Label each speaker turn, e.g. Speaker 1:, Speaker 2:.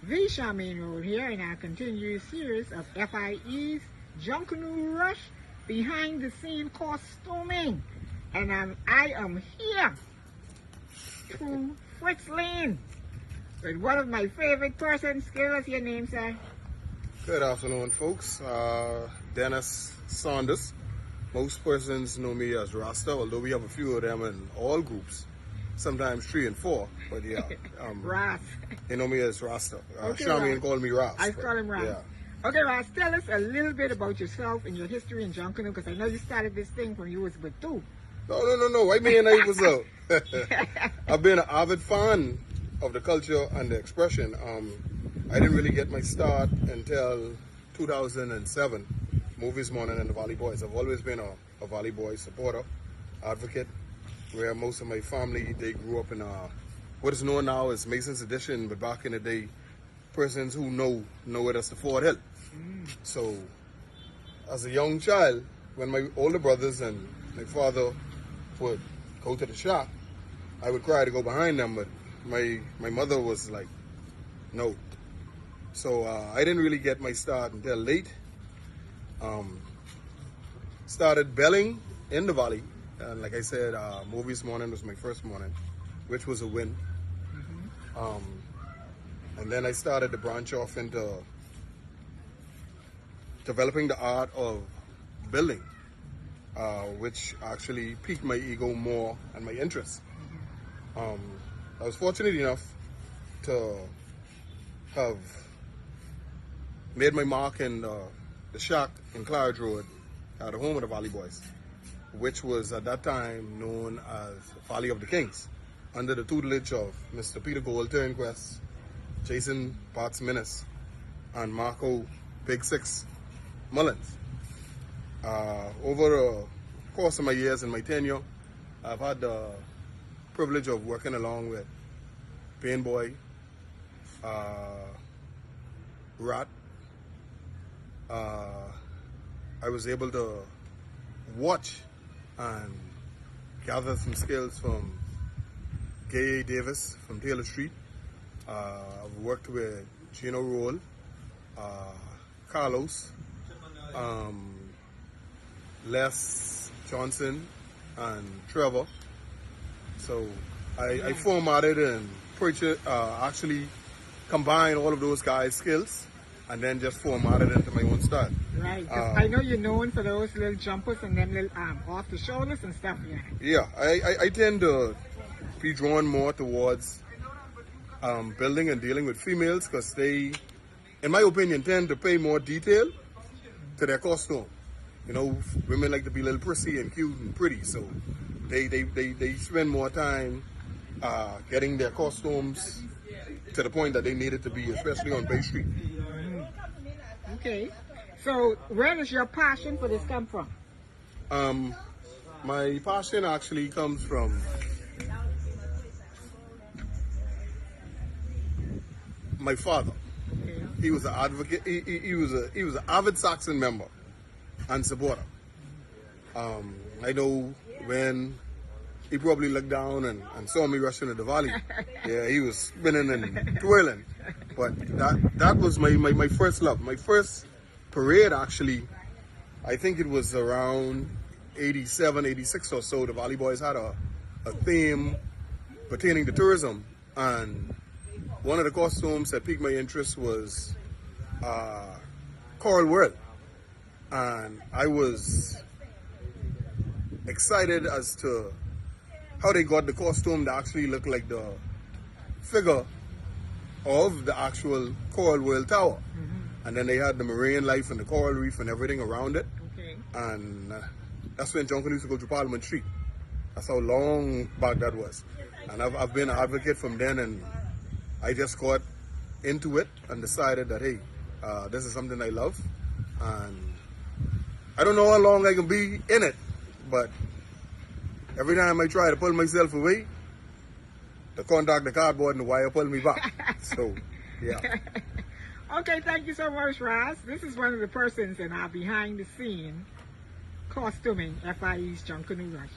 Speaker 1: the Charmaine Road here in our continued series of F.I.E Junkanoo Rush behind the scene costuming. And I am here to Fritz Lane with one of my favorite persons. Give us your name, sir.
Speaker 2: Good afternoon, folks. Dennis Saunders. Most persons know me as Rasta, although we have a few of them in all groups. Sometimes 3 and 4, but yeah.
Speaker 1: Ras.
Speaker 2: They know me as Rasta.
Speaker 1: Okay,
Speaker 2: Charmaine called me Ras.
Speaker 1: I call him Ras.
Speaker 2: Yeah.
Speaker 1: Okay, Ras, tell us a little bit about yourself and your history in Junkanoo, because I know you started this thing when you was with 2.
Speaker 2: No. I mean, I was I've been an avid fan of the culture and the expression. I didn't really get my start until 2007. Movies Morning and the Valley Boys. I've always been a Valley Boys supporter, advocate, where most of my family, they grew up in what is known now as Mason's Edition, but back in the day, persons who know it as the Foward Hill. So, as a young child, when my older brothers and my father would go to the shop, I would cry to go behind them, but my mother was like, no. So I didn't really get my start until late. Started belling in the Valley. And like I said, Movies Morning was my first morning, which was a win. And then I started to branch off into developing the art of building, which actually piqued my ego more and my interest. I was fortunate enough to have made my mark in the shack in Claridge Road, the home of the Valley Boys, which was at that time known as Valley of the Kings, under the tutelage of Mr. Peter Gold Turnquest, Jason Potts Minnis, and Marco Big Six Mullins. Over the course of my years and my tenure, I've had the privilege of working along with Pain Boy, Rat. I was able to watch and gather some skills from Gay Davis from Taylor Street. I've worked with Gino Roll, Carlos, Les Johnson, and Trevor. So I formatted and actually combined all of those guys' skills and then just formatted into my own style.
Speaker 1: Right, 'cause I know you're known for those little jumpers and them little off the shoulders and stuff.
Speaker 2: Yeah, I tend to be drawn more towards building and dealing with females because they, in my opinion, tend to pay more detail to their costume. You know, women like to be a little prissy and cute and pretty, so they spend more time getting their costumes to the point that they need it to be, especially on Bay Street.
Speaker 1: Okay, so where does your passion for this come from?
Speaker 2: My passion actually comes from my father.
Speaker 1: Okay.
Speaker 2: He was an advocate. He was an avid Saxon member and supporter. I know when he probably looked down and saw me rushing to the Valley. Yeah, he was spinning and twirling. But that was my first love. My first parade, actually, I think it was around 87, 86 or so. The Valley Boys had a theme pertaining to tourism. And one of the costumes that piqued my interest was Coral World. And I was excited as to how they got the costume to actually look like the figure of the actual Coral World Tower. And then they had the marine life and the coral reef and everything around it.
Speaker 1: Okay.
Speaker 2: And that's when Junkanoo used to go to Parliament Street. That's how long back that was. And I've been an advocate from then, and I just got into it and decided that, hey, this is something I love. And I don't know how long I can be in it, but every time I try to pull myself away, the contact, the cardboard, and the wire pull me back. So, yeah.
Speaker 1: Okay, thank you so much, Ras. This is one of the persons in our behind the scene costuming F.I.E Junkanoo Rush.